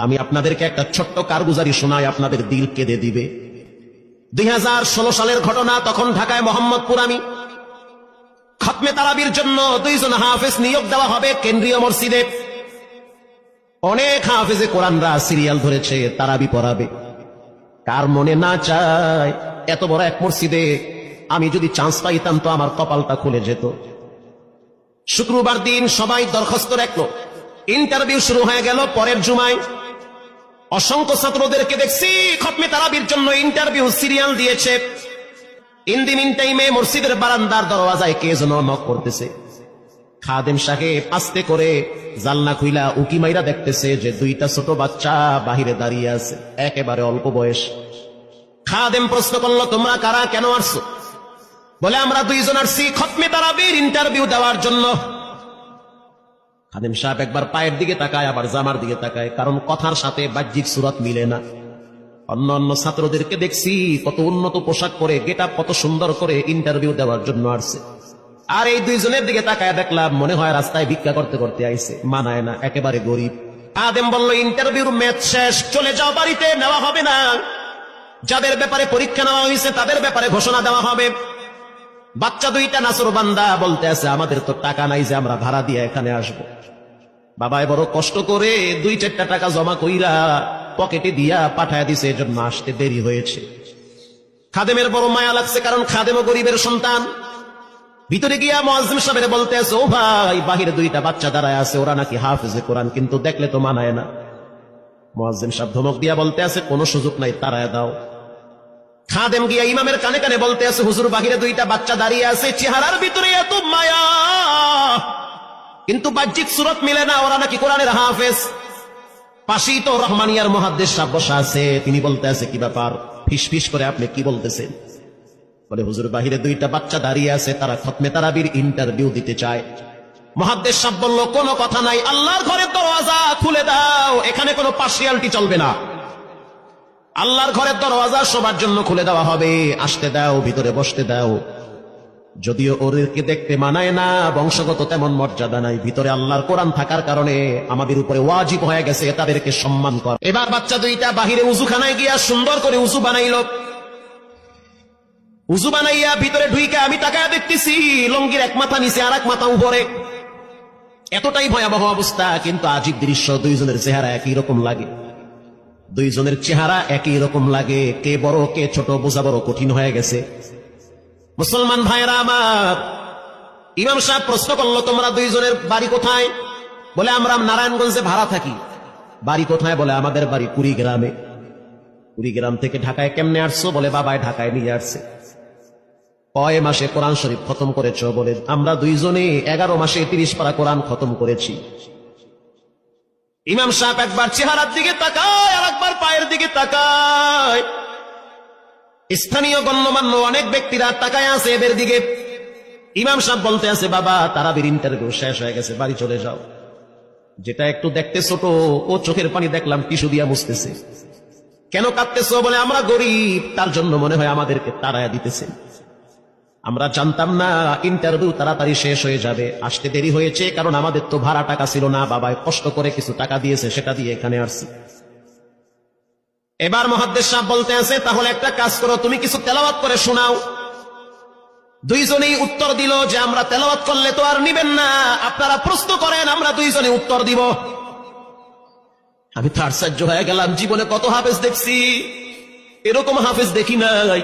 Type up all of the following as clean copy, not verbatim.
আমি আপনাদেরকে একটা ছোট্ট কারগুজারি শোনাই, আপনাদের দিল কেঁদে দিবে। 2016 সালের ঘটনা। তখন ঢাকায় মোহাম্মদপুর আমি খতমে তারাবির জন্য 2 জন হাফেজ নিয়োগ দেওয়া হবে কেন্দ্রীয় মসজিদে। অনেক হাফেজে কোরআনরা সিরিয়াল ধরেছে তারাবি পড়াবে। কার মনে না চায় এত বড় এক মসজিদে আমি যদি চান্স পাইতাম তো আমার কপালটা খুলে যেত। শুক্রবার দিন সবাই দরখাস্ত রাখলো, ইন্টারভিউ শুরু হয়ে গেল। পরের জুমায় অসংখ্য ছাত্রদেরকে দেখছি খতমে তারাবির জন্য ইন্টারভিউ সিরিয়াল দিয়েছে। ইন দি মিন টাইমে মসজিদের বারান্দার দরওয়াজায় কে যেন নক করতেছে। খাদেম সাহেব আস্তে করে জালনা খুইলা উকি মাইরা দেখতেছে যে 2টা ছোট বাচ্চা বাহিরে দাঁড়িয়ে আছে, একেবারে অল্প বয়স। খাদেম প্রশ্ন করলো, তোমরা কারা, কেন আসছো? বলে, আমরা 2 জন আসছি খতমে তারাবির ইন্টারভিউ দেওয়ার জন্য। খাদেম সাহেব একবার পায়ের দিকে তাকায়, আবার জামার দিকে তাকায়, কারণ কথার সাথে বাহ্যিক সুরত মিলে না। অন্য অন্য ছাত্রদেরকে দেখছি কত উন্নত পোশাক পরে, গেটআপ কত সুন্দর করে ইন্টারভিউ দেওয়ার জন্য আসছে। আর এই 2 জনের দিকে তাকায় দেখলাম মনে হয় রাস্তায় ভিক্ষা করতে করতে আইছে, মানায় না, একেবারে গরিব। খাদেম বলল, ইন্টারভিউর ম্যাচ শেষ, চলে যাও বাড়িতে, নেওয়া হবে না। যাদের ব্যাপারে পরীক্ষা নেওয়া হয়েছে তাদের ব্যাপারে ঘোষণা দেওয়া হবে। বাচ্চা 2টা নাসর বান্দা বলতে আছে, আমাদের তো টাকা নাই যে আমরা ভাড়া দিয়ে এখানে আসবো। বাবায় বড় কষ্ট করে 2-4টা টাকা জমা কইরা পকেটে দিয়া পাঠায় দিছে, এজন্য আসতে দেরি হয়েছে। খাদেমের বড় মায়া লাগছে, কারণ খাদেমও গরিবের সন্তান। ভিতরে গিয়া মুয়াজ্জিন সাহেবের বলতে আছে, ও ভাই, বাহিরে 2টা বাচ্চা দাঁড়ায় আছে, ওরা নাকি হাফেজে কোরআন, কিন্তু দেখলে তো মানায় না। মুয়াজ্জিন সাহেব ধমক দিয়া বলতে আছে, কোনো সুযোগ নাই, তাড়ায় দাও। খাদেম গিয়া ইমামের কানে কানে বলতে আছে, হুজুর, বাহিরে 2টা বাচ্চা দাঁড়িয়ে আছে, চেহারার ভিতরে এত মায়া, কিন্তু বাহ্যিক সুরত মিলে না, ওরা নাকি কোরআনের হাফেজ। পাশেই তো রহমানিয়ার মুহাদ্দিস সাহেব বসা আছে, তিনি বলতে আছে, কি ব্যাপার, ফিসফিস করে আপনি কি বলতেছেন? বলে, হুজুর, বাহিরে 2টা বাচ্চা দাঁড়িয়ে আছে, তারা খতমে তারাবির ইন্টারভিউ দিতে চায়। মুহাদ্দিস সাহেব বলল, কোনো কথা নাই, আল্লাহর ঘরের দরওয়াজা খুলে দাও, এখানে কোনো পার্সিয়ালিটি চলবে না। আল্লাহর ঘরের দরওয়াজা সবার জন্য খুলে দেওয়া হবে, আসতে দাও, ভিতরে বসতে দাও। যদিও ওদেরকে দেখতে মানায় না, বংশগত তেমন মর্যাদা নাই, ভিতরে আল্লাহর কোরআন থাকার কারণে আমাদের উপরে ওয়াজিব হয়ে গেছে তাদেরকে সম্মান করা। এবার বাচ্চা 2টা বাহিরে উজুখানায় গিয়া সুন্দর করে উজু বানাইল। উজু বানাইয়া ভিতরে ঢুইকা আমি তাকায় দেখতেছি লঙ্গির এক মাথা নিচে আর এক মাথা উপরে, এতটাই ভয়াবহ অবস্থা। কিন্তু আজীব দৃশ্য, 2 জনের চেহারা একই রকম লাগে। 2 জনের চেহারা একই রকম লাগে, কে বড় কে ছোট বোঝা বড় কঠিন হয়ে গেছে। মুসলমান ভাইরা আমার, ইমাম সাহেব প্রশ্ন করলো, তোমরা 2 জনের বাড়ি কোথায়? বলে, আমরা নারায়ণগঞ্জে ভাড়া থাকি। বাড়ি কোথায়? বলে, আমাদের বাড়ি কুড়িগ্রামে। কুড়িগ্রাম থেকে ঢাকায় কেমনে আসছো? বলে, বাবায় ঢাকায় নিয়ে আসছে। কয় মাসে কোরআন শরীফ খতম করেছ? বলে, আমরা 2 জনে 11 মাসে 30 পারা কোরআন খতম করেছি। ইমাম সাহেব একবার চেহারার দিকে তাকায়, আর একবার পায়ের দিকে তাকায়। স্থানীয় গণ্যমান্য অনেক ব্যক্তিরা তাকায় আছে এদের দিকে। ইমাম সাহেব বলতে আছে, বাবা, তারাবির ইন্টারভিউ শেষ হয়ে গেছে, বাড়ি চলে যাও। যেটা একটু দেখতে ছোট, ও চোখের পানি দেখলাম টিস্যু দিয়া মুছতেছে। কেন কাঁদতেছ? বলে, আমরা গরিব, তার জন্য মনে হয় আমাদেরকে তাড়ায়া দিতেছে। আমরা জানতাম না ইন্টারভিউ তাড়াতাড়ি শেষ হয়ে যাবে, আসতে দেরি হয়েছে, কারণ আমাদের তো ভাড়া টাকা ছিল না, বাবায় কষ্ট করে কিছু টাকা দিয়েছে, সেটা দিয়ে এখানে আসছি। এবার মুহাদ্দিস সাহেব বলতে আছে, তাহলে একটা কাজ করো, তুমি কিছু তেলাওয়াত করে শোনাও। 2 জনেই উত্তর দিল যে, আমরা তেলাওয়াত করলে তো আর নিবেন না, আপনারা প্রশ্ন করেন, আমরা 2 জনে উত্তর দিব। আমি তো আশ্চর্য হয়ে গেলাম, জীবনে কত হাফেজ দেখছি, এরকম হাফেজ দেখি নাই।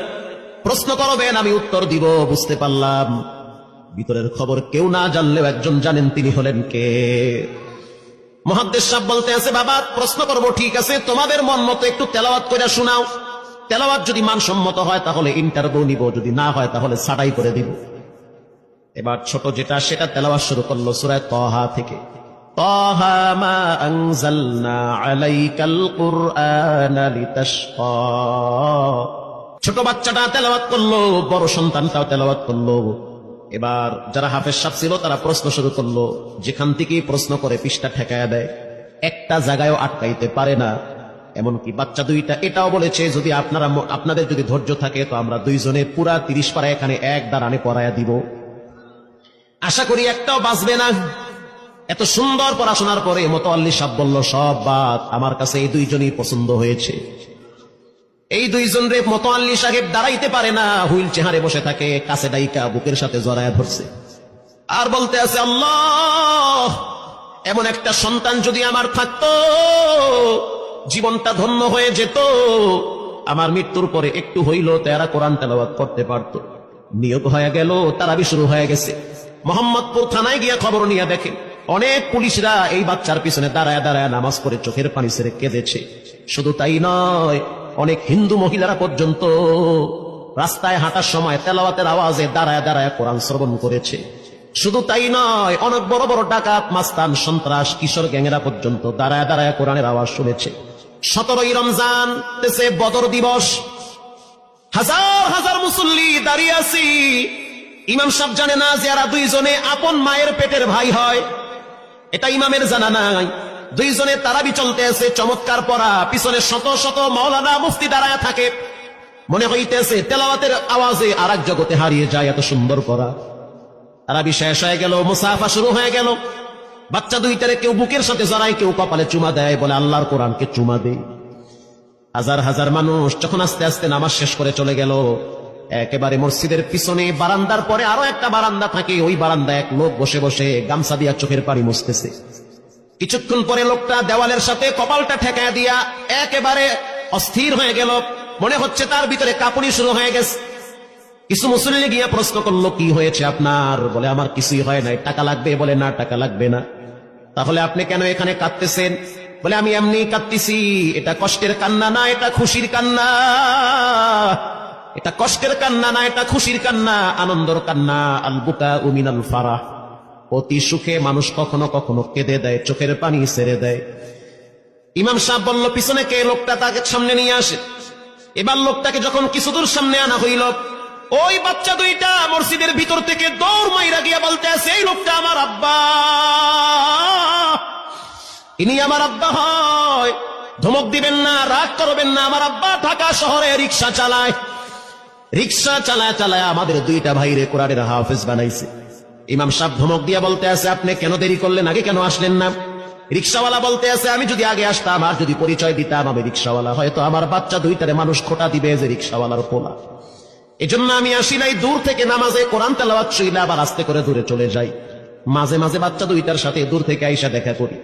প্রশ্ন করবেন, আমি উত্তর দিব। বুঝতে পারলাম ভিতরের খবর কেউ না জানলেও একজন জানেন, তিনি হলেন কে? মুহাদ্দিস সাহেব বলতে আছে, বাবা, প্রশ্ন করবো, ঠিক আছে, তোমাদের মন মতো একটু তেলাওয়াত করে শোনাও। তেলাওয়াত যদি মানসম্মত হয় তাহলে ইন্টারভিউ নিব, যদি না হয় তাহলে ছাঁটাই করে দিব। এবার ছোট যেটা সেটা তেলাওয়াত শুরু করলো সূরা তাহা থেকে। তাহা মা আনজালনা আলাইকাল কুরআনা লিতাশকা। ছোট বাচ্চাটা তেলাওয়াত করলো, বড় সন্তানটাও তেলাওয়াত করলো। এবার যারা হাফেজ সাহেব ছিল তারা প্রশ্ন শুরু করলো, যেখান থেকে প্রশ্ন করে পৃষ্ঠা ঠেকায়া দেয়, একটা জায়গায়ও আটকাইতে পারে না। এমনকি বাচ্চা 2টা এটাও বলেছে, যদি আপনাদের যদি ধৈর্য থাকে তো আমরা 2 জনে পুরা 30 পারা এখানে এক দাঁড়ানে পড়ায়া দিব। আশা করি একটাও বাঁচবে না। এত সুন্দর পড়াশোনার পরে মোতাল্লি সাহেব বলল সব বাদ, আমার কাছে এই দুইজনই পছন্দ হয়েছে। এই দুইজন রে মোতাল্লি সাহেব দাঁড়াইতে পারে না, হুইল চেহারে বসে থাকে, কাছে ডাইকা বুকের সাথে জড়ায় ধরছে আর বলতে আছে, আল্লাহ, এমন একটা সন্তান যদি আমার থাকতো জীবনটা ধন্য হয়ে যেত, আমার মৃত্যুর পরে একটু হইল তারা কোরআন তেলাওয়াত করতে পারত। নিয়োগ হয়ে গেল, তারাবি শুরু হয়ে গেছে। মোহাম্মদপুর থানায় গিয়ে খবর নিয়ে দেখেন অনেক পুলিশরা এই বাচ্চার পিছনে দাঁড়ায় দাঁড়ায় নামাজ পড়ে চোখের পানি ছেড়ে কেঁদেছে। শুধু তাই নয়, অনেক হিন্দু মহিলারা পর্যন্ত রাস্তায় হাঁটার সময় তেলাওয়াতের আওয়াজে দাঁড়ায় দাঁড়ায় কোরআন শ্রবণ করেছে। শুধু তাই নয়, অনেক বড় বড় ডাকাত, মাস্তান, সন্ত্রাস, কিশোর গ্যাংরা পর্যন্ত দাঁড়ায় দাঁড়ায় কোরআনের আওয়াজ শুনেছে। 17ই রমজান দেশে বদর দিবস, হাজার হাজার মুসল্লি দাঁড়িয়ে আছি। ইমাম সাহেব জানে না যে এরা দুইজনে আপন মায়ের পেটের ভাই হয়, এটা ইমামের জানা নাই। দুইজনে তারাবি চলতে আছে, চমৎকার পড়া, পিছনে শত শত মাওলানা মুফতি দাঁড়ায় থাকে। মনে হইতেছে তেলাওয়াতের আওয়াজে আর এক জগতে হারিয়ে যায়, এত সুন্দর পড়া। তারাবি শেষ হয়ে গেল, মুসাফা শুরু হয়ে গেল। বাচ্চা দুইটারে কেউ বুকের সাথে জড়ায়, কেউ কপালে চুমা দেয়, বলে আল্লাহর কোরআনকে চুমা দেয়। হাজার হাজার মানুষ যখন আস্তে আস্তে নামাজ শেষ করে চলে গেল, একেবারে মসজিদের পিছনে বারান্দার পরে আরো একটা বারান্দা থাকে, ওই বারান্দায় এক লোক বসে বসে গামছা দিয়া চোখের পানি মুছতেছে। কিছুক্ষণ পরে লোকটা দেওয়ালের সাথে কপালটা ঠেকায় দিয়া একেবারে অস্থির হয়ে গেল, মনে হচ্ছে তার ভিতরে কাঁপুনি শুরু হয়ে গেছে। কিছু মুসল্লি গিয়া প্রশ্ন করলো, কি হয়েছে আপনার? বলে আমার কিছুই হয় নাই। টাকা লাগবে? বলে না, টাকা লাগবে না। তাহলে আপনি কেন এখানে কাঁদতেছেন? বলে আমি এমনি কাঁদতেছি, এটা কষ্টের কান্না না, এটা খুশির কান্না। এটা কষ্টের কান্না না, এটা খুশির কান্না, আনন্দর কান্না। আল বুকা মিনাল ফারাহ, অতি সুখে মানুষ কখনো কখনো কেঁদে দেয়, চোখের পানি ছেড়ে দেয়। ইমাম সাহেব বলল, পিছনে কে? লোকটা তাকে সামনে নিয়ে আসে। এবার লোকটাকে যখন কিছু দূর সামনে আনা হইল, ওই বাচ্চা দুইটা মসজিদের ভিতর থেকে দৌড় মাইরা গিয়া বলতে আছে, এই লোকটা আমার আব্বা, ইনি আমার আব্বা হয়। ধমক দিবেন না, রাগ করবেন না, আমার আব্বা ঢাকা শহরে রিক্সা চালায়। রিক্সা চালায় চালায় আমাদের দুইটা ভাইরে কোরআনের হাফেজ বানাইছে। ইমাম সাহেব ধমক দিয়া বলতে আছে, আপনি কেন দেরি করলেন? আগে কেন আসলেন না? রিক্সাওয়ালা বলতে আছে, আমি যদি আগে আসতাম আর যদি পরিচয় দিতাম আমি রিক্সাওয়ালা, হয়তো আমার বাচ্চা দুইটারে মানুষ খোটা দিবে যে রিক্সাওয়ালার পোলা। এজন্য আমি আসি নাই, দূর থেকে নামাজে কোরআন তেলাওয়াত শুইলে আবার আস্তে করে দূরে চলে যাই। মাঝে মাঝে বাচ্চা দুইটার সাথে দূর থেকে আইসা দেখা করি।